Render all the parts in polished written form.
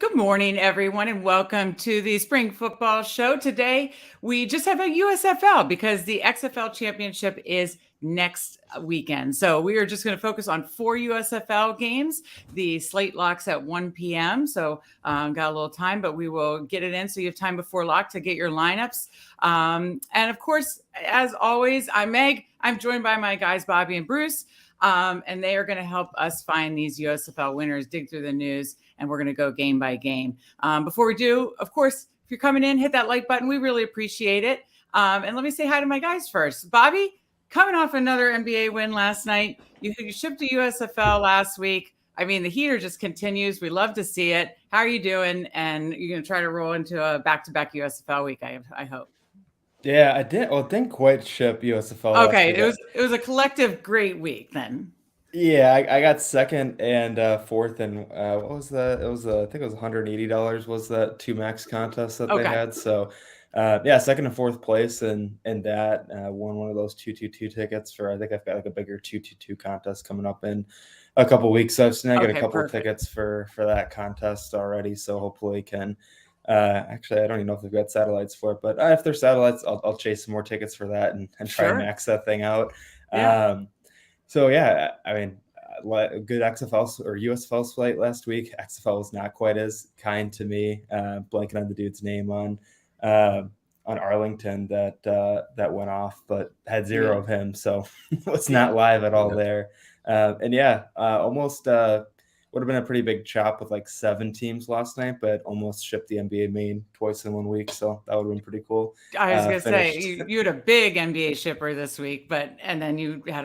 Good morning, everyone, and welcome to the Spring Football Show. Today, we just have a USFL because the XFL Championship is next weekend. So we are just going to focus on 4 USFL games. The slate locks at 1 p.m. So got a little time, but we will get it in so you have time before lock to get your lineups. And of course, as always, I'm Meg. I'm joined by my guys, Bobby and Bruce. And they are going to help us find these USFL winners, dig through the news, and we're going to go game by game. Before we do, of course, if you're coming in, hit that like button. We really appreciate it. And let me say hi to my guys first. Bobby, coming off another NBA win last night. You shipped to USFL last week. I mean, the heater just continues. We love to see it. How are you doing? And you're going to try to roll into a back-to-back USFL week, I hope. Yeah, I did. Well, didn't quite ship USFL last Okay, week. it was a collective great week then. Yeah, I got second and fourth, and what was that? It was I think it was $180 was that 2 max contest that they Okay. had. So yeah, second and fourth place, and that won one of those 222 tickets for. I think I've got like a bigger 222 contest coming up in a couple weeks. So I've seen I get a couple of tickets for that contest already. So hopefully can. Actually, I don't even know if they've got satellites for it, but if there's satellites, I'll chase some more tickets for that and try and max that thing out. Yeah. So yeah, I mean, a good XFL or USFL slate last week. XFL was not quite as kind to me. Blanking on the dude's name on Arlington that went off, but had zero of him, so was not live at all there. And yeah, almost would have been a pretty big chop with like 7 teams last night, but almost shipped the NBA main twice in 1 week. So that would have been pretty cool. I was going to say, you had a big NBA shipper this week, and then you had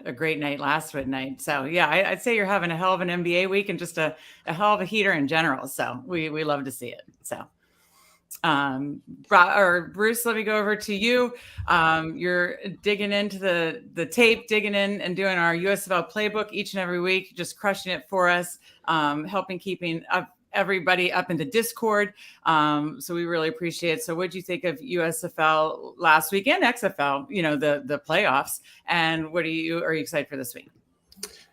a great night last night. So yeah, I'd say you're having a hell of an NBA week and just a hell of a heater in general. So we love to see it. So, Bruce, let me go over to you. You're digging into the tape, digging in and doing our USFL playbook each and every week, just crushing it for us, helping keeping everybody up in the Discord. So we really appreciate it. So what did you think of USFL last week and XFL, the playoffs, and are you excited for this week?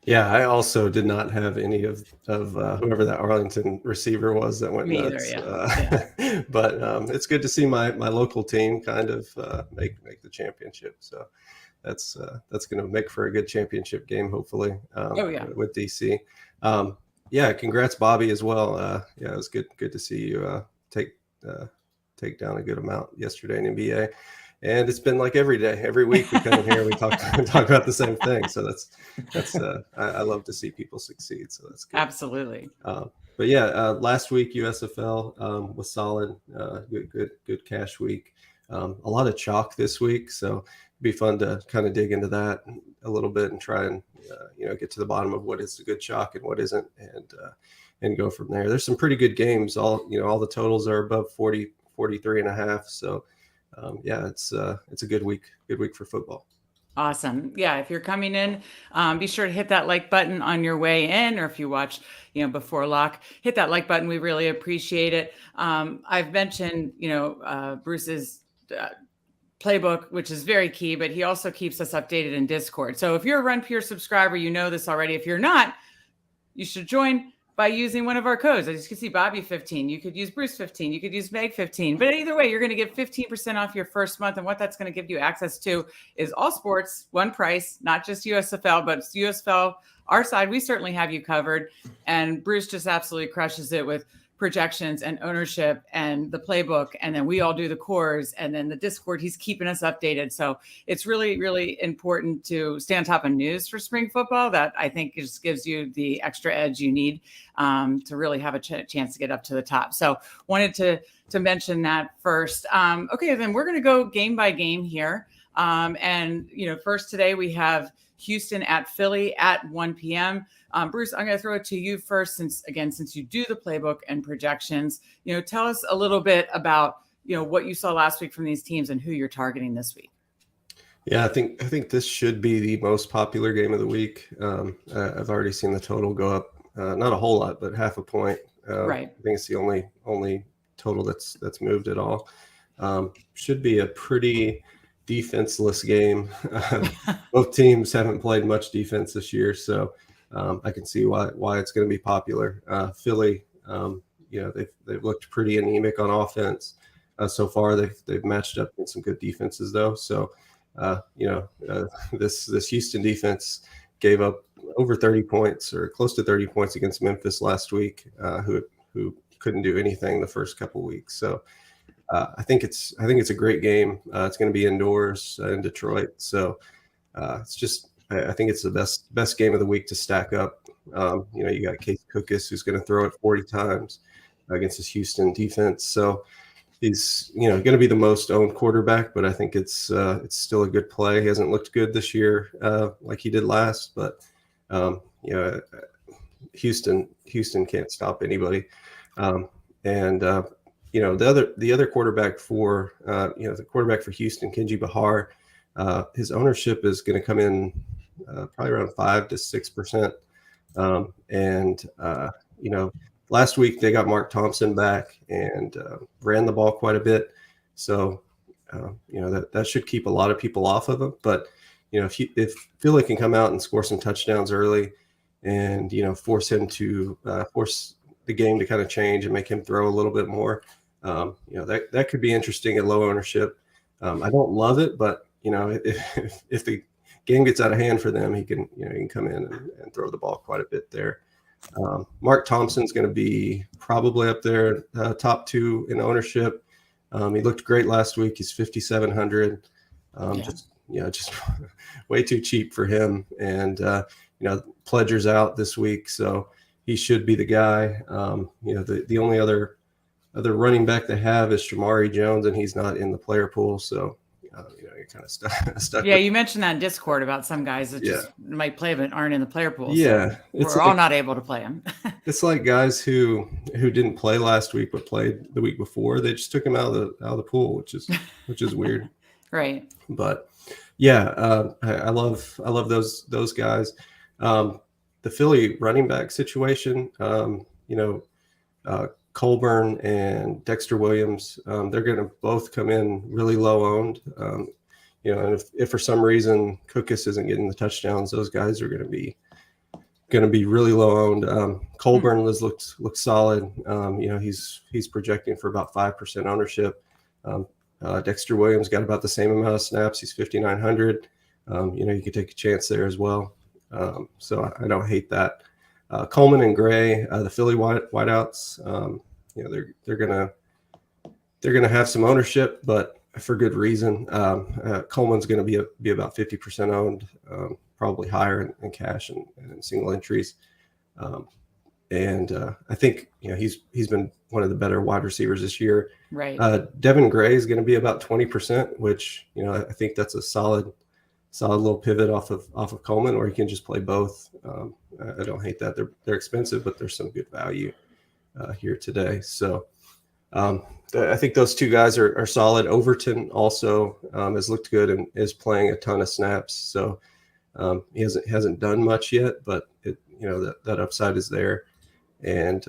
Yeah, I also did not have any of whoever that Arlington receiver was that went nuts. Yeah. But it's good to see my local team kind of make the championship. So that's going to make for a good championship game, hopefully. With DC. Yeah, congrats, Bobby, as well. Yeah, it was good to see you take down a good amount yesterday in NBA. And it's been like every day, every week we come in here, we talk about the same thing. So that's I love to see people succeed. So that's good. Absolutely. But yeah, last week USFL was solid. Good cash week. A lot of chalk this week, so it'd be fun to kind of dig into that a little bit and try and get to the bottom of what is a good chalk and what isn't, and go from there. There's some pretty good games. All the totals are above 43.5. So. Yeah, it's a good week for football. Awesome. Yeah, if you're coming in, be sure to hit that like button on your way in, or if you watch, before lock, hit that like button. We really appreciate it. I've mentioned, Bruce's playbook, which is very key, but he also keeps us updated in Discord. So if you're a Run Pure subscriber, you know this already. If you're not, you should join by using one of our codes. As you can see, Bobby 15. You could use Bruce 15. You could use Meg 15. But either way, you're going to get 15% off your first month. And what that's going to give you access to is all sports, one price, not just USFL, but it's USFL. Our side, we certainly have you covered. And Bruce just absolutely crushes it with projections and ownership and the playbook. And then we all do the cores, and then the Discord, he's keeping us updated. So it's really, really important to stay on top of news for spring football. That I think just gives you the extra edge you need to really have a chance to get up to the top. So wanted to mention that first. Okay, then we're going to go game by game here. And first today we have Houston at Philly at 1 p.m. Bruce, I'm going to throw it to you first, since you do the playbook and projections. Tell us a little bit about what you saw last week from these teams and who you're targeting this week. Yeah, I think this should be the most popular game of the week. I've already seen the total go up, not a whole lot, but half a point. Right. I think it's the only total that's moved at all. Should be a pretty defenseless game. Both teams haven't played much defense this year, so I can see why it's going to be popular. Philly, they've looked pretty anemic on offense so far. They've matched up in some good defenses though. So this Houston defense gave up over 30 points or close to 30 points against Memphis last week, who couldn't do anything the first couple weeks. So I think it's a great game. It's going to be indoors in Detroit. So it's just, I think it's the best game of the week to stack up. You got Case Cookus, who's going to throw it 40 times against this Houston defense. So he's, going to be the most owned quarterback, but I think it's still a good play. He hasn't looked good this year like he did last, but Houston can't stop anybody. The other quarterback for the quarterback for Houston, Kenji Bahar, his ownership is going to come in probably around 5 to 6%. Last week they got Mark Thompson back and ran the ball quite a bit. So, that should keep a lot of people off of him. But, if Philly can come out and score some touchdowns early and, force him to force the game to kind of change and make him throw a little bit more, that could be interesting at low ownership. I don't love it, but, if the game gets out of hand for them, he can come in and throw the ball quite a bit there. Mark Thompson's going to be probably up there, top 2 in ownership. He looked great last week. He's 5,700. Just way too cheap for him. And Pledger's out this week, so he should be the guy. The only other running back they have is Shamari Jones, and he's not in the player pool, so. You're kind of stuck. Yeah, you mentioned that in Discord about some guys that just might play but aren't in the player pool. Yeah, so we're all not able to play them. It's like guys who didn't play last week but played the week before. They just took him out of the pool, which is weird. Right. But I love those guys. The Philly running back situation. Colburn and Dexter Williams, they're going to both come in really low owned. And if for some reason Cookus isn't getting the touchdowns, those guys are going to be really low owned. Colburn looks solid. He's projecting for about 5% ownership. Dexter Williams got about the same amount of snaps. He's 5,900. You could take a chance there as well. So I don't hate that. Coleman and Gray, the Philly wideouts, they're gonna have some ownership, but for good reason. Coleman's going to be about 50% owned, probably higher in cash and in single entries. I think he's been one of the better wide receivers this year. Right. Devin Gray is going to be about 20%, which I think that's a solid little pivot off of Coleman, or you can just play both. I don't hate that. They're expensive, but there's some good value here today. So I think those two guys are solid. Overton also has looked good and is playing a ton of snaps. So he hasn't done much yet, but that upside is there. And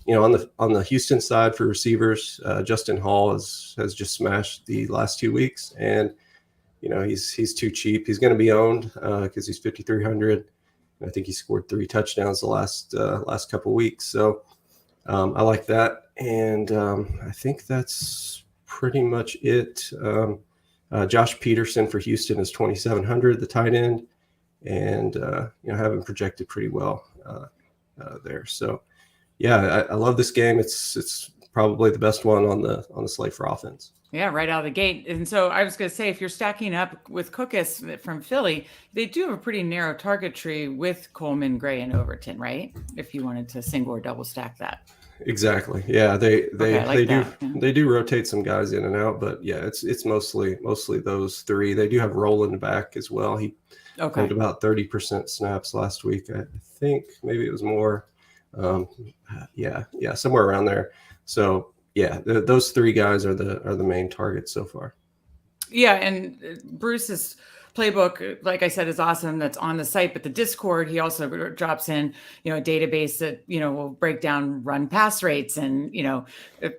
on the Houston side for receivers, Justin Hall has just smashed the last 2 weeks, and he's too cheap. He's going to be owned because he's 5,300. I think he scored 3 touchdowns the last couple weeks. So I like that, and I think that's pretty much it. Josh Peterson for Houston is 2,700, the tight end, and having projected pretty well there. So yeah, I love this game. It's probably the best one on the slate for offense. Yeah, right out of the gate. And so I was going to say, if you're stacking up with Cookus from Philly, they do have a pretty narrow target tree with Coleman, Gray, and Overton, right? If you wanted to single or double stack that. Exactly. Yeah, they do rotate some guys in and out, but yeah, it's mostly those 3. They do have Roland back as well. He played about 30% snaps last week. I think maybe it was more. Somewhere around there. So yeah, those 3 guys are the main targets so far. Yeah, and Bruce has Playbook, like I said, is awesome. That's on the site, but the Discord, he also drops in, a database that, will break down run pass rates and,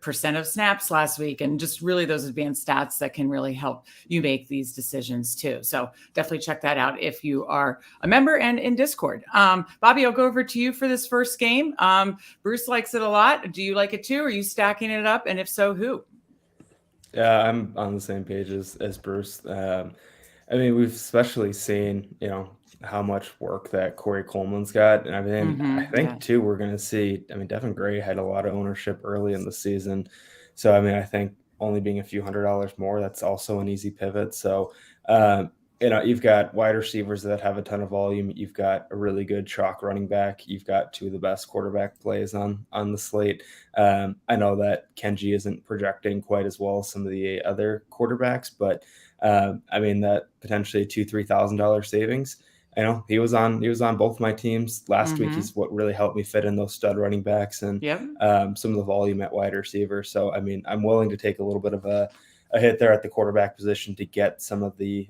percent of snaps last week, and just really those advanced stats that can really help you make these decisions too. So definitely check that out if you are a member and in Discord. Bobby, I'll go over to you for this first game. Bruce likes it a lot. Do you like it too? Are you stacking it up? And if so, who? Yeah, I'm on the same page as Bruce. I mean, we've especially seen, how much work that Corey Coleman's got. And I mean, I think too, we're going to see, Devin Gray had a lot of ownership early in the season. So, I think only being a few $100s more, that's also an easy pivot. So, you've got wide receivers that have a ton of volume. You've got a really good chalk running back. You've got two of the best quarterback plays on the slate. I know that Kenji isn't projecting quite as well as some of the other quarterbacks, but that potentially $2,000-$3,000 savings. He was on both my teams last week. He's what really helped me fit in those stud running backs and some of the volume at wide receiver. So I'm willing to take a little bit of a hit there at the quarterback position to get some of the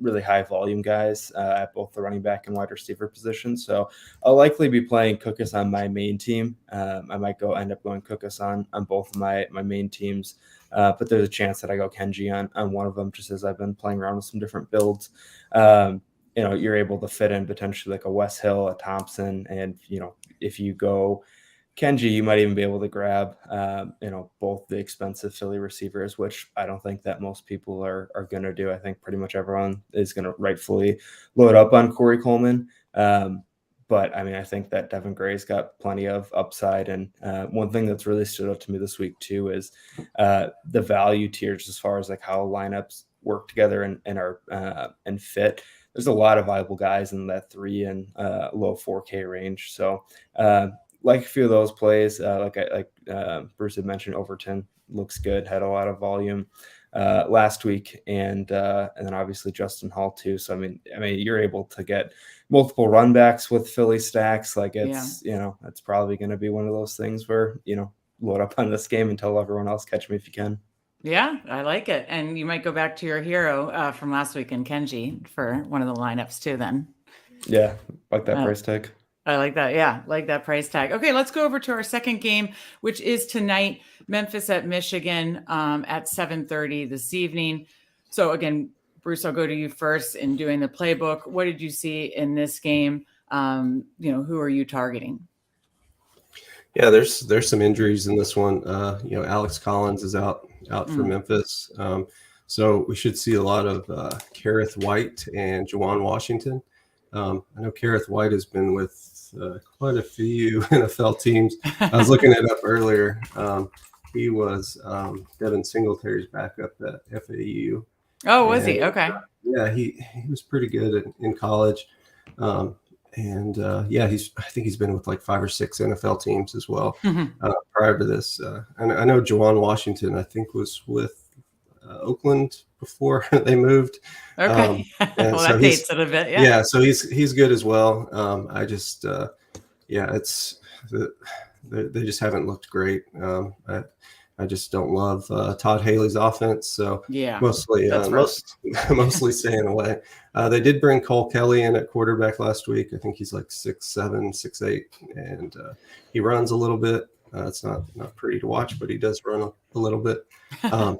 really high volume guys at both the running back and wide receiver position. So I'll likely be playing Cookus on my main team. I might end up going Cookus on both of my main teams. But there's a chance that I go Kenji on one of them, just as I've been playing around with some different builds. You're able to fit in potentially like a Wes Hill, a Thompson, and if you go Kenji, you might even be able to grab both the expensive Philly receivers, which I don't think that most people are going to do. I think pretty much everyone is going to rightfully load up on Corey Coleman. But I think that Devin Gray's got plenty of upside. And one thing that's really stood out to me this week too is the value tiers as far as like how lineups work together and are and fit. There's a lot of viable guys in that 3 and low 4K range. So like a few of those plays, like Bruce had mentioned, Overton looks good, had a lot of volume last week, and then obviously Justin Hall too. So you're able to get multiple run backs with Philly stacks. Like it's it's probably going to be one of those things where load up on this game and tell everyone else catch me if you can. Yeah, I like it. And you might go back to your hero from last week in Kenji for one of the lineups too then. Yeah, like that price tag. I like that. Yeah, like that price tag. Okay, let's go over to our second game, which is tonight, Memphis at Michigan at 7:30 this evening. So again, Bruce, I'll go to you first in doing the playbook. What did you see in this game? Who are you targeting? Yeah, there's some injuries in this one. Alex Collins is out for Memphis. So we should see a lot of Kareth White and Juwan Washington. I know Kareth White has been with quite a few NFL teams. I was looking it up earlier. He was Devin Singletary's backup at FAU. Oh, was he? Okay. Yeah, he was pretty good in college. I think he's been with like 5 or 6 NFL teams as well prior to this. And I know Juwan Washington, I think, was with Oakland before they moved. Okay. Well, so that dates it a bit. Yeah. Yeah. So he's good as well. They just haven't looked great. I just don't love Todd Haley's offense. So mostly staying away. They did bring Cole Kelly in at quarterback last week. I think he's like 6'7", 6'8", and he runs a little bit. It's not pretty to watch, but he does run a little bit. I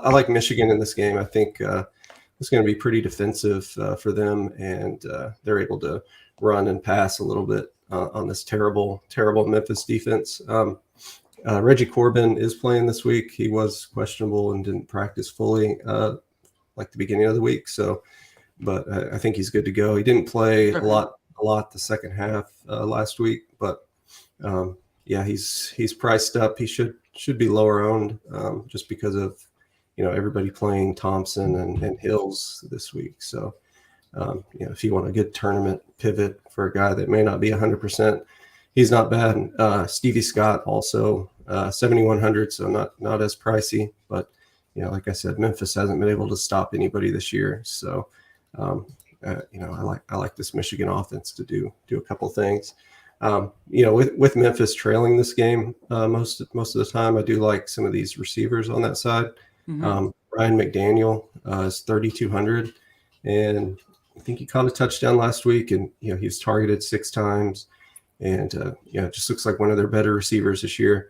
like Michigan in this game. I think it's going to be pretty defensive for them, and they're able to run and pass a little bit on this terrible Memphis defense. Reggie Corbin is playing this week. He was questionable and didn't practice fully like the beginning of the week. So, but I think he's good to go. He didn't play a lot the second half last week, but he's priced up. He should be lower owned just because of everybody playing Thompson and Hills this week. So if you want a good tournament pivot for a guy that may not be 100%, he's not bad. Stevie Scott also 7,100, so not as pricey, but like I said, Memphis hasn't been able to stop anybody this year. So I like this Michigan offense to do a couple things. With Memphis trailing this game most of the time, I do like some of these receivers on that side. Ryan McDaniel is 3,200. and I think he caught a touchdown last week, and he's targeted 6 times, and it just looks like one of their better receivers this year,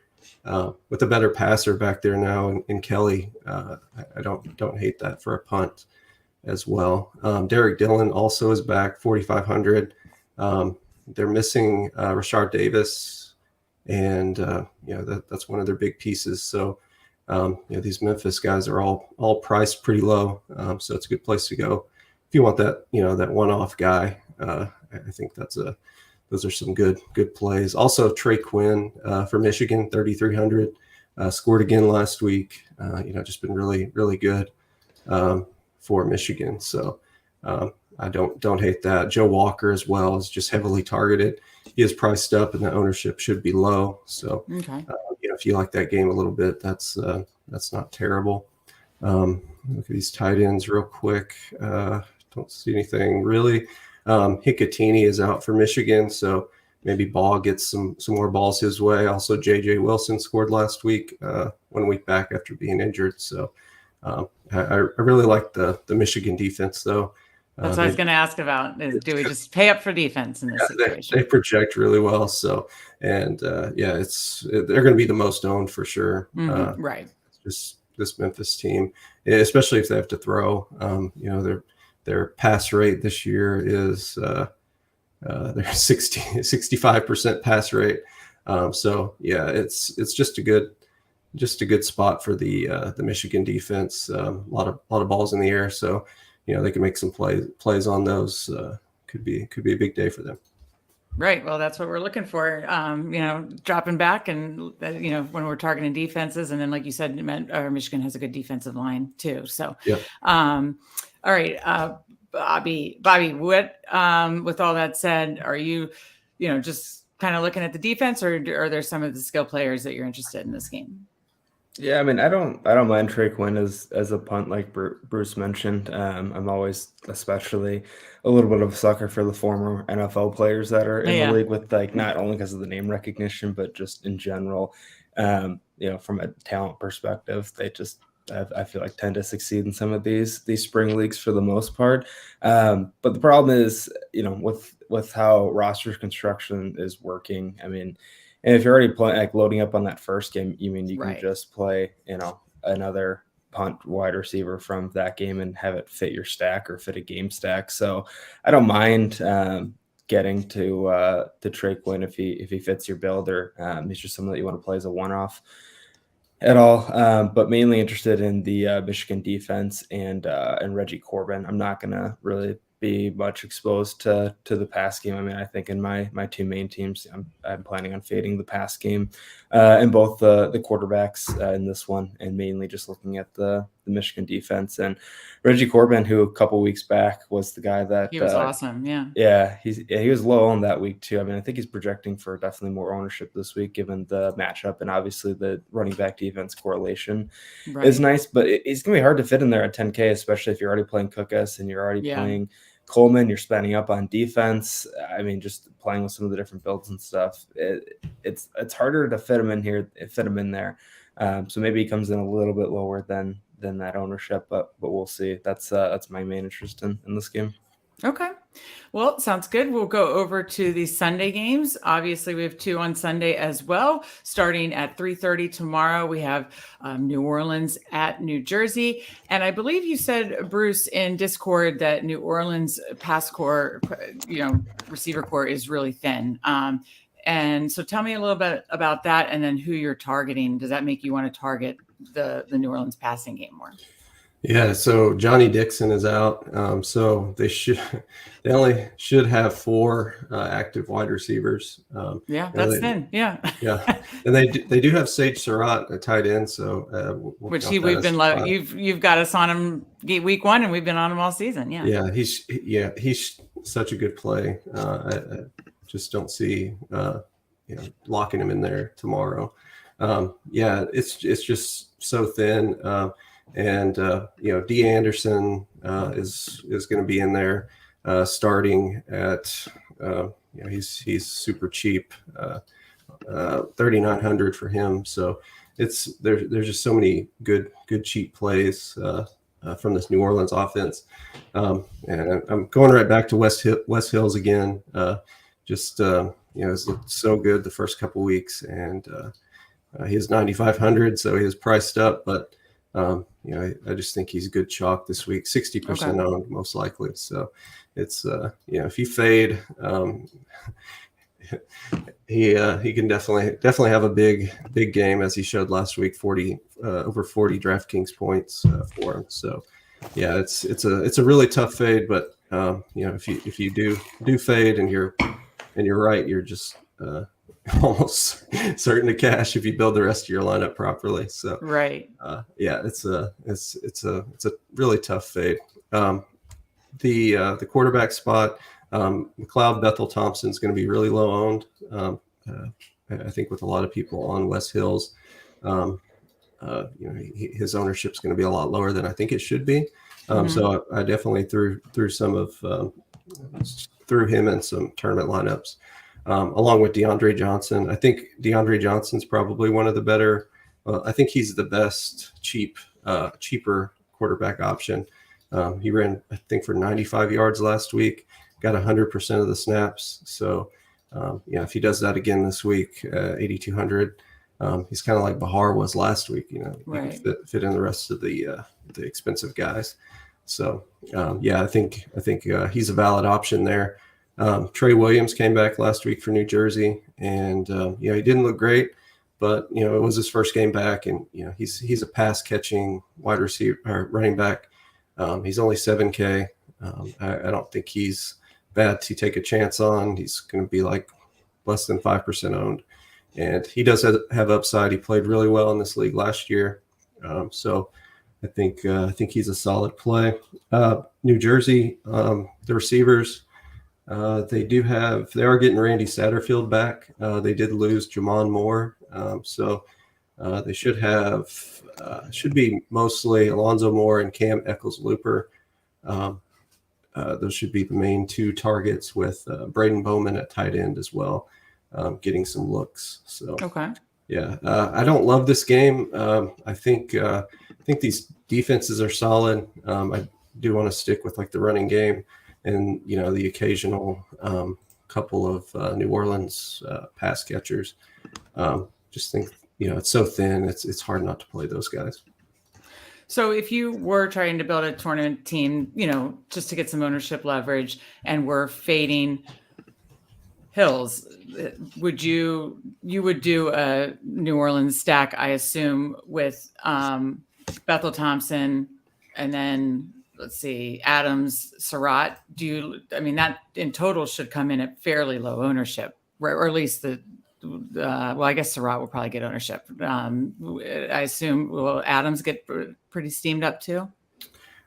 with a better passer back there now in Kelly. I don't hate that for a punt as well. Derek Dillon also is back, 4,500. They're missing Rashard Davis, and that's one of their big pieces. So these Memphis guys are all priced pretty low, so it's a good place to go if you want that that one-off guy. I think those are some good plays. Also, Trey Quinn for Michigan, 3,300, scored again last week. Just been really good for Michigan. So I don't hate that. Joe Walker as well is just heavily targeted. He is priced up, and the ownership should be low. So if you like that game a little bit, that's not terrible. Look at these tight ends real quick. Don't see anything really. Hicatini is out for Michigan, so maybe Ball gets some more balls his way. Also, J.J. Wilson scored last week, 1 week back after being injured. So I really like the Michigan defense, though. That's what I was going to ask about. Do we just pay up for defense in this situation? They project really well. So, and they're going to be the most owned for sure. Right. Just this Memphis team, especially if they have to throw. Their pass rate this year is their 65% pass rate. It's just a good spot for the Michigan defense. A lot of balls in the air, so they can make some plays on those. Could be a big day for them. Right. Well, that's what we're looking for. Dropping back, and when we're targeting defenses, and then like you said, Michigan has a good defensive line too. So yeah. All right, Bobby, what, with all that said, are you, just kind of looking at the defense, or are there some of the skill players that you're interested in this game? Yeah, I mean, I don't mind Trey Quinn as a punt, like Bruce mentioned. I'm always especially a little bit of a sucker for the former NFL players that are in the league, with not only because of the name recognition, but just in general, from a talent perspective, they just, I feel like, tend to succeed in some of these spring leagues for the most part. But the problem is, with how roster construction is working, I mean, and if you're already playing, loading up on that first game, you can just play, another punt wide receiver from that game and have it fit your stack or fit a game stack. So I don't mind getting to Trey Quinn if he fits your build, or he's just something that you want to play as a one-off at all. But mainly interested in the Michigan defense and Reggie Corbin. I'm not gonna really be much exposed to the pass game. I mean, I think in my two main teams, I'm planning on fading the pass game in both the quarterbacks in this one, and mainly just looking at the Michigan defense. And Reggie Corbin, who a couple weeks back was the guy that he was awesome. He was low on that week too. I mean, I think he's projecting for definitely more ownership this week, given the matchup, and obviously the running back defense correlation is nice, but it's gonna be hard to fit in there at 10K, especially if you're already playing Cookus and you're already playing Coleman, you're spending up on defense. I mean, just playing with some of the different builds and stuff, it's harder to fit him in there. So maybe he comes in a little bit lower than that ownership, but we'll see. That's my main interest in this game. Okay. Well, sounds good. We'll go over to the Sunday games. Obviously, we have 2 on Sunday as well. Starting at 3:30 tomorrow, we have New Orleans at New Jersey. And I believe you said, Bruce, in Discord that New Orleans pass core, receiver core is really thin. And so tell me a little bit about that, and then who you're targeting. Does that make you want to target the New Orleans passing game more? Yeah, so Johnny Dixon is out. So they only should have 4 active wide receivers. That's thin. Yeah. And they do have Sage Surratt, a tight end. So which we've been you've got us on him week 1, and we've been on him all season. Yeah. He's such a good play. I just don't see locking him in there tomorrow. It's just so thin. And D. Anderson is going to be in there starting at he's super cheap, 3,900 for him. So there's just so many good cheap plays from this New Orleans offense. And I'm going right back to West Hills again. It's looked so good the first couple weeks, and he is 9,500, so he is priced up, but I just think he's a good chalk this week. 60% owned, most likely. So it's if you fade, he can definitely have a big game, as he showed last week. Over 40 Draftkings points for him. So yeah, it's a really tough fade, but if you do fade and you're right, you're just almost certain to cash if you build the rest of your lineup properly. So right, it's a really tough fade. The quarterback spot, McLeod Bethel Thompson is going to be really low owned. I think with a lot of people on West Hills, his ownership is going to be a lot lower than I think it should be. So I definitely threw him in some tournament lineups. Along with DeAndre Johnson. I think DeAndre Johnson's probably one of the better. I think he's the best cheaper quarterback option. He ran, I think, for 95 yards last week, got 100% of the snaps. So, if he does that again this week, 8,200, he's kind of like Bahar was last week. He can fit in the rest of the expensive guys. So, I think he's a valid option there. Trey Williams came back last week for New Jersey, and he didn't look great, but it was his first game back, and he's a pass catching wide receiver or running back. He's only 7K. I don't think he's bad to take a chance on. He's going to be like less than 5% owned, and he does have upside. He played really well in this league last year, so I think he's a solid play. New Jersey, the receivers. They are getting Randy Satterfield back. They did lose Jamon Moore. So they should be mostly Alonzo Moore and Cam Eccles-Looper. Those should be the main two targets, with Braden Bowman at tight end as well, getting some looks. So, I don't love this game. I think these defenses are solid. I do want to stick with like the running game, and the occasional couple of New Orleans pass catchers. Just think it's so thin, it's hard not to play those guys. So if you were trying to build a tournament team, just to get some ownership leverage, and were fading Hills, you would do a New Orleans stack, I assume, with Bethel Thompson, and then let's see, Adams, Surratt. That in total should come in at fairly low ownership, or at least I guess Surratt will probably get ownership. I assume, will Adams get pretty steamed up too?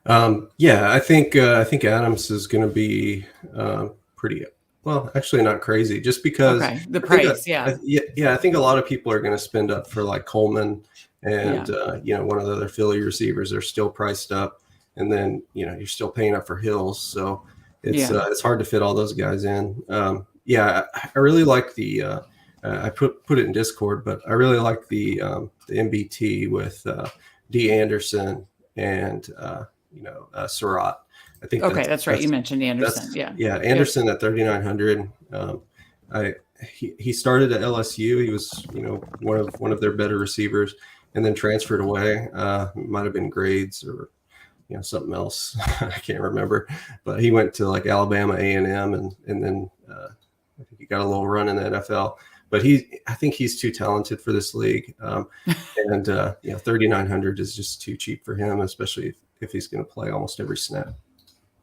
I think Adams is going to be pretty. Well, actually not crazy, just because the price. I think a lot of people are going to spend up for like Coleman and one of the other Philly receivers are still priced up. And then, you're still paying up for Hills. So it's hard to fit all those guys in. I really like the, I put it in Discord, but I really like the MBT with D. Anderson and, Surratt. I think that's right. You mentioned Anderson. Anderson at 3,900. He started at LSU. He was, one of their better receivers, and then transferred away. Might have been grades or something else. I can't remember, but he went to like Alabama A&M, and then I think he got a little run in the NFL. But I think he's too talented for this league, and 3,900 is just too cheap for him, especially if he's going to play almost every snap.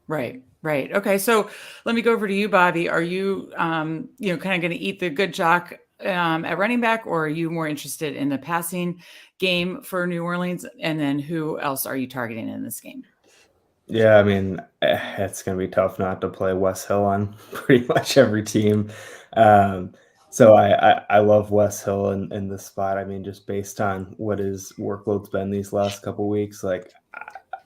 Right. Okay, so let me go over to you, Bobby. Are you kind of going to eat the good jock at running back, or are you more interested in the passing game for New Orleans? And then who else are you targeting in this game? Yeah, it's going to be tough not to play Wes Hill on pretty much every team. So I love Wes Hill in this spot. Just based on what his workload's been these last couple of weeks, like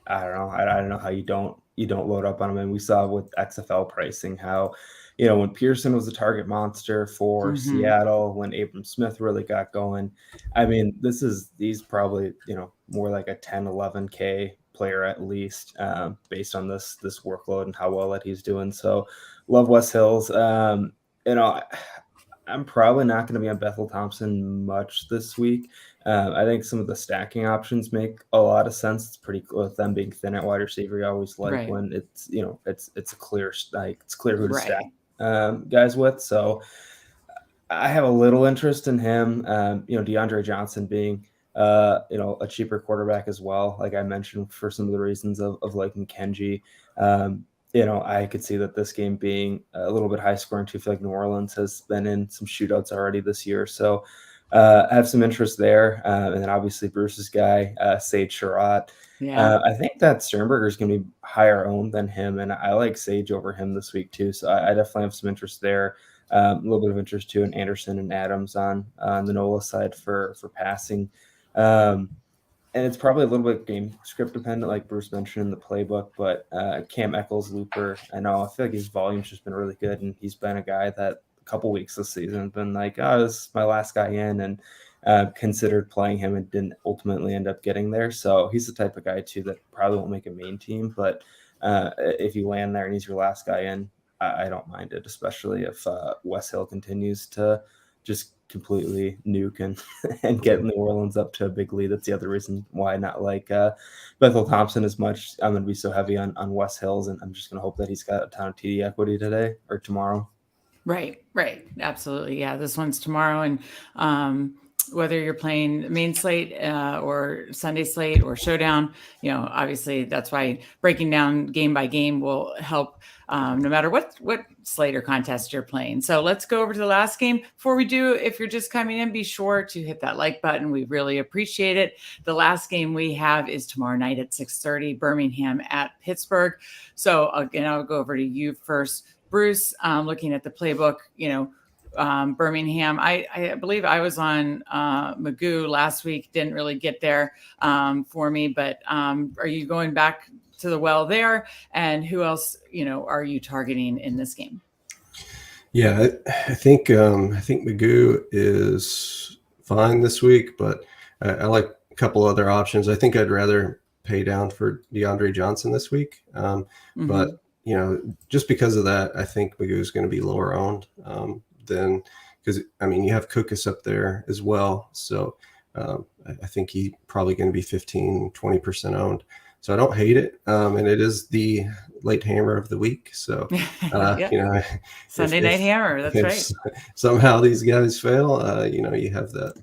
I don't know. I don't know how you don't load up on him. And we saw with XFL pricing how, when Pearson was a target monster for Seattle, when Abram Smith really got going, he's probably, more like a 10, 11K player at least, based on this workload and how well that he's doing. So love Wes Hills. I'm probably not going to be on Bethel Thompson much this week. I think some of the stacking options make a lot of sense. It's pretty cool with them being thin at wide receiver. You always like when it's it's clear who to stack guys with. So I have a little interest in him. DeAndre Johnson being a cheaper quarterback as well. Like I mentioned, for some of the reasons of liking Kenji. I could see that this game being a little bit high scoring too. I feel like New Orleans has been in some shootouts already this year. So I have some interest there. And then obviously Bruce's guy, Sage Sherratt. Yeah. I think that Sternberger is going to be higher owned than him. And I like Sage over him this week too. So I definitely have some interest there. A little bit of interest too in Anderson and Adams on the NOLA side for passing. And it's probably a little bit game script dependent, like Bruce mentioned in the playbook, but Cam Eccles, Looper, I feel like his volume's just been really good, and he's been a guy that a couple weeks this season has been like, this is my last guy in, and considered playing him and didn't ultimately end up getting there. So he's the type of guy too that probably won't make a main team, but if you land there and he's your last guy in, I don't mind it, especially if Wes Hill continues to just completely nuke and get New Orleans up to a big lead. That's the other reason why I not like Bethel Thompson as much. I'm going to be so heavy on Wes Hills, and I'm just going to hope that he's got a ton of TD equity today or tomorrow. Right. Absolutely. Yeah, this one's tomorrow, and whether you're playing main slate or Sunday slate or showdown, obviously that's why breaking down game by game will help no matter what slate or contest you're playing. So let's go over to the last game. Before we do, if you're just coming in, be sure to hit that like button. We really appreciate it. The last game we have is tomorrow night at 6:30, Birmingham at Pittsburgh. So again, I'll go over to you first, Bruce. Looking at the playbook, Birmingham. I believe I was on Magoo last week. Didn't really get there for me, but are you going back to the well there? And who else, are you targeting in this game? Yeah, I think Magoo is fine this week, but I like a couple other options. I think I'd rather pay down for DeAndre Johnson this week, but just because of that, I think Magoo is going to be lower owned. Then because you have Cookus up there as well, so I think he's probably going to be 15-20% owned. So I don't hate it, and it is the late hammer of the week. So Sunday night hammer. That's right. Somehow these guys fail, you have that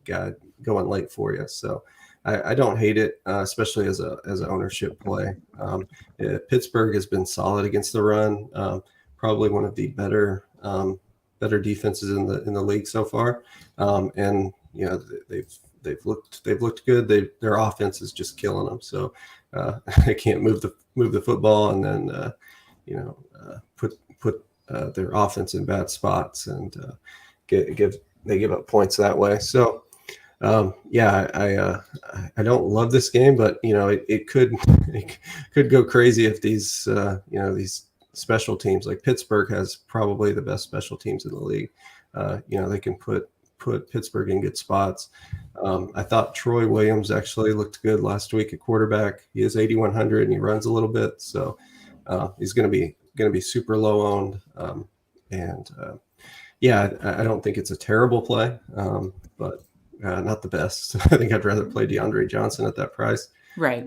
guy going late for you. So I don't hate it, especially as an ownership play. Pittsburgh has been solid against the run, probably one of the better defenses in the league so far, and they've looked good. Their offense is just killing them. So they can't move the football, and then put their offense in bad spots, and they give up points that way. So I don't love this game, but it could go crazy if these these special teams, like Pittsburgh has probably the best special teams in the league. They can put Pittsburgh in good spots. I thought Troy Williams actually looked good last week at quarterback. He is 8,100 and he runs a little bit, so he's going to be super low owned. I don't think it's a terrible play, but not the best. I think I'd rather play DeAndre Johnson at that price. Right.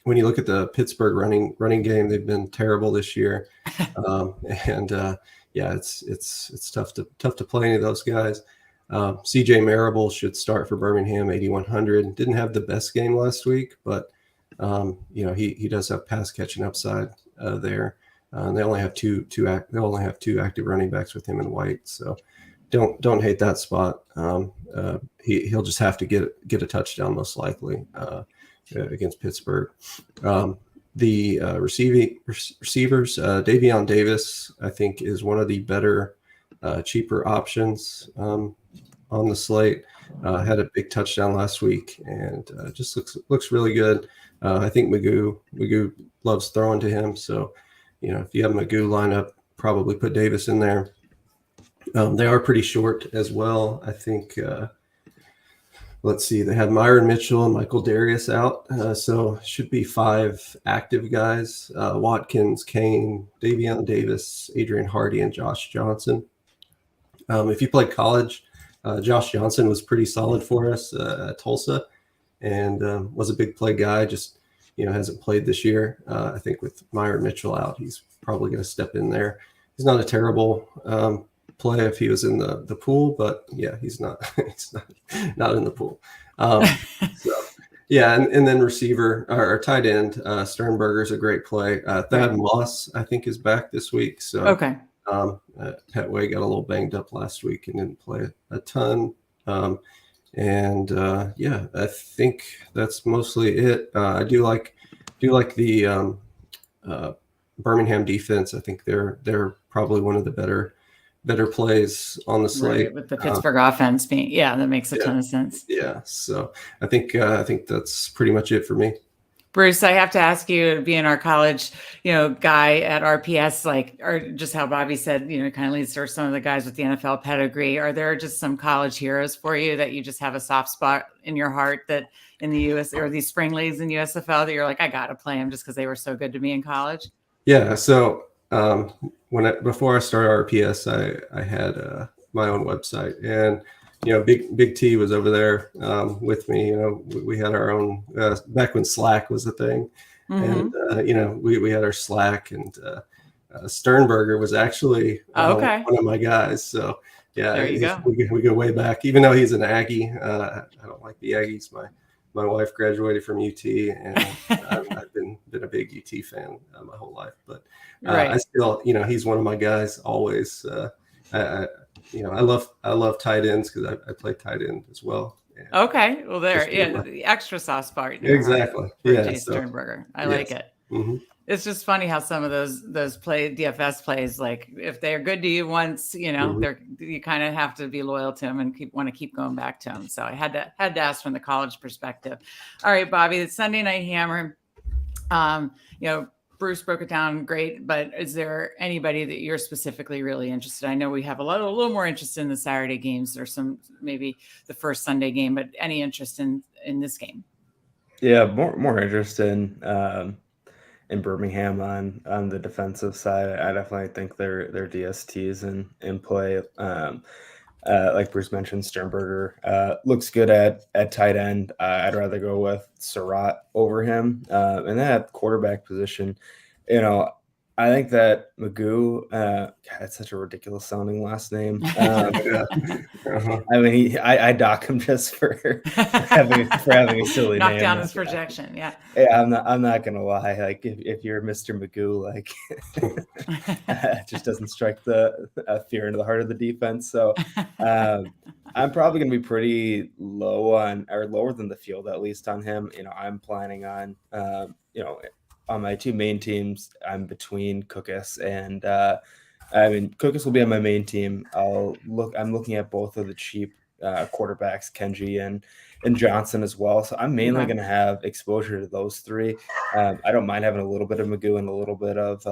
When you look at the Pittsburgh running game, they've been terrible this year, it's tough to play any of those guys. CJ Marable should start for Birmingham, 8,100. Didn't have the best game last week, but he does have pass catching upside there. They only have two active running backs with him and White, so don't hate that spot. He'll just have to get a touchdown most likely against Pittsburgh. The receivers, Davion Davis, I think, is one of the better, cheaper options on the slate. Had a big touchdown last week, and just looks really good. I think Magoo loves throwing to him, so if you have Magoo lineup, probably put Davis in there. They are pretty short as well. I think let's see, they had Myron Mitchell and Michael Darius out. So should be 5 active guys, Watkins, Kane, Davion Davis, Adrian Hardy, and Josh Johnson. If you played college, Josh Johnson was pretty solid for us at Tulsa and was a big play guy, just, hasn't played this year. I think with Myron Mitchell out, he's probably going to step in there. He's not a terrible play if he was in the pool, but yeah, he's not not in the pool. So yeah, and then receiver or tight end, Sternberger's a great play. Thad Moss, I think, is back this week. So okay. Petway got a little banged up last week and didn't play a ton. Yeah, I think that's mostly it. I do like the Birmingham defense. I think they're probably one of the better plays on the slate, right, with the Pittsburgh offense being, that makes a ton of sense. Yeah, so I think that's pretty much it for me. Bruce, I have to ask you, being our college, guy at RPS, or just how Bobby said, kind of leads to some of the guys with the NFL pedigree. Are there just some college heroes for you that you just have a soft spot in your heart that in the US or these spring leagues in USFL that you're like, I got to play them just because they were so good to me in college? Yeah. So before I started RPS, I had my own website, and Big T was over there with me. We had our own back when Slack was a thing, and we had our Slack, and Sternberger was actually one of my guys. So yeah, there you go. We go way back. Even though he's an Aggie, I don't like the Aggies. My wife graduated from UT, and I've been a big UT fan my whole life. But I still, he's one of my guys always. I love tight ends because I play tight end as well. Okay, well the extra soft spot. Exactly. Yeah, Sternberger. I like it. Mm-hmm. It's just funny how some of those DFS plays, like if they're good to you once, you kind of have to be loyal to them and want to keep going back to them. So I had to ask from the college perspective. All right, Bobby, the Sunday Night Hammer. Bruce broke it down great, but is there anybody that you're specifically really interested in? I know we have a little more interest in the Saturday games or some maybe the first Sunday game, but any interest in this game? Yeah, more interest in Birmingham on the defensive side. I definitely think their DSTs in play. Like Bruce mentioned, Sternberger looks good at tight end. I'd rather go with Surratt over him. And that quarterback position, I think that Magoo, it's such a ridiculous sounding last name. I mean, I dock him just for having a silly knock name. Down his projection. Yeah. Yeah, I'm not gonna lie. Like if you're Mr. Magoo, like it just doesn't strike the fear into the heart of the defense. So I'm probably gonna be pretty lower than the field, at least on him. I'm planning on on my two main teams, I'm between Cookus and Cookus will be on my main team. I'm looking at both of the cheap quarterbacks, Kenji and Johnson as well. So I'm mainly going to have exposure to those three. I don't mind having a little bit of Magoo and a little bit of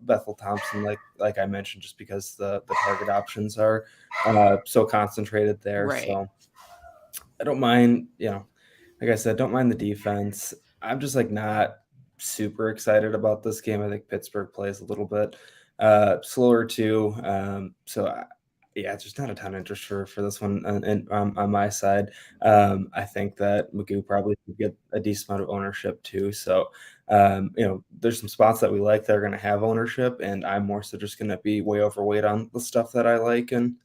Bethel Thompson, like I mentioned, just because the target options are so concentrated there. Right. So I don't mind, like I said, don't mind the defense. I'm just not super excited about this game. I think Pittsburgh plays a little bit slower too. It's just not a ton of interest for this one. And on my side, I think that Magoo probably could get a decent amount of ownership too. So, there's some spots that we like that are going to have ownership, and I'm more so just going to be way overweight on the stuff that I like and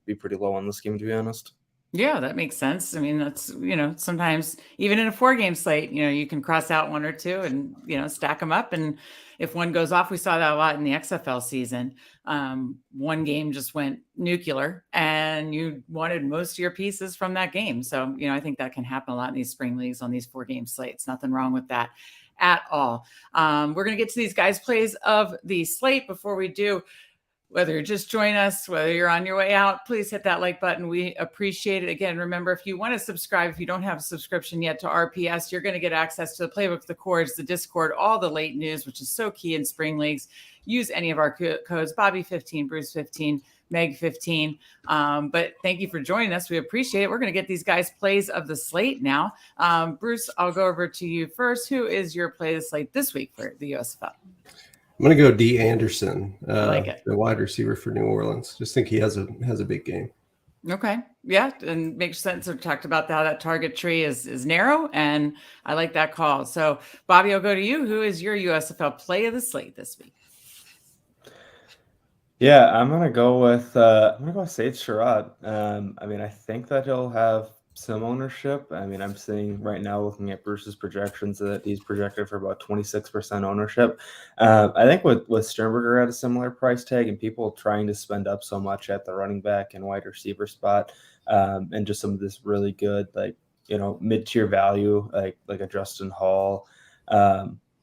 be pretty low on this game, to be honest. Yeah, that makes sense. I mean, that's, sometimes even in a 4-game slate, you can cross out one or two and, stack them up. And if one goes off, we saw that a lot in the XFL season. One game just went nuclear and you wanted most of your pieces from that game. So, I think that can happen a lot in these spring leagues on these 4-game slates. Nothing wrong with that at all. We're going to get to these guys' plays of the slate. Before we do, whether you're just joining us, whether you're on your way out, please hit that like button. We appreciate it. Again, remember, if you want to subscribe, if you don't have a subscription yet to RPS, you're going to get access to the Playbook, the Chords, the Discord, all the late news, which is so key in spring leagues. Use any of our codes, Bobby15, Bruce15, Meg 15. But thank you for joining us. We appreciate it. We're going to get these guys plays of the slate now. Bruce, I'll go over to you first. Who is your play of the slate this week for the USFL? I'm going to go D. Anderson, I like it. the wide receiver for New Orleans. Just think he has a big game. Okay. Yeah. And makes sense. We talked about how that target tree is narrow, and I like that call. So Bobby, I'll go to you. Who is your USFL play of the slate this week? Yeah, I'm gonna go with Sage Surratt. I mean, I think that he'll have some ownership. I mean, I'm seeing right now, looking at Bruce's projections, that he's projected for about 26% ownership. I think with Sternberger at a similar price tag and people trying to spend up so much at the running back and wide receiver spot, and just some of this really good, like, mid-tier value, like a Justin Hall,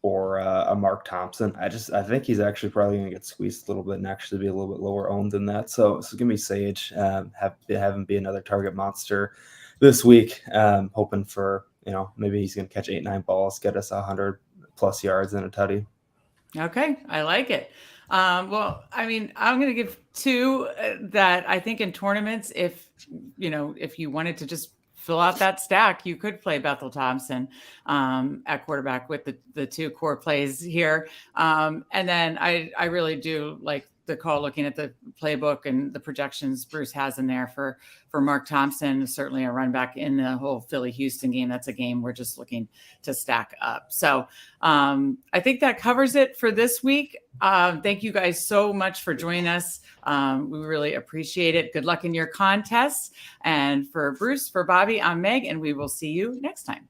or a Mark Thompson. I think he's actually probably going to get squeezed a little bit and actually be a little bit lower owned than that. So give me Sage, have him be another target monster this week. Hoping for, maybe he's going to catch 8-9 balls, get us 100+ yards and a tutty. Okay, I like it. Well, I mean, I'm going to give two that I think in tournaments, if you wanted to just fill out that stack, you could play Bethel Thompson at quarterback with the two core plays here. And then I really do like the call, looking at the playbook and the projections Bruce has in there for Mark Thompson, certainly a run back in the whole Philly-Houston game. That's a game we're just looking to stack up. So I think that covers it for this week. Thank you guys so much for joining us. We really appreciate it. Good luck in your contests. And for Bruce, for Bobby, I'm Meg, and we will see you next time.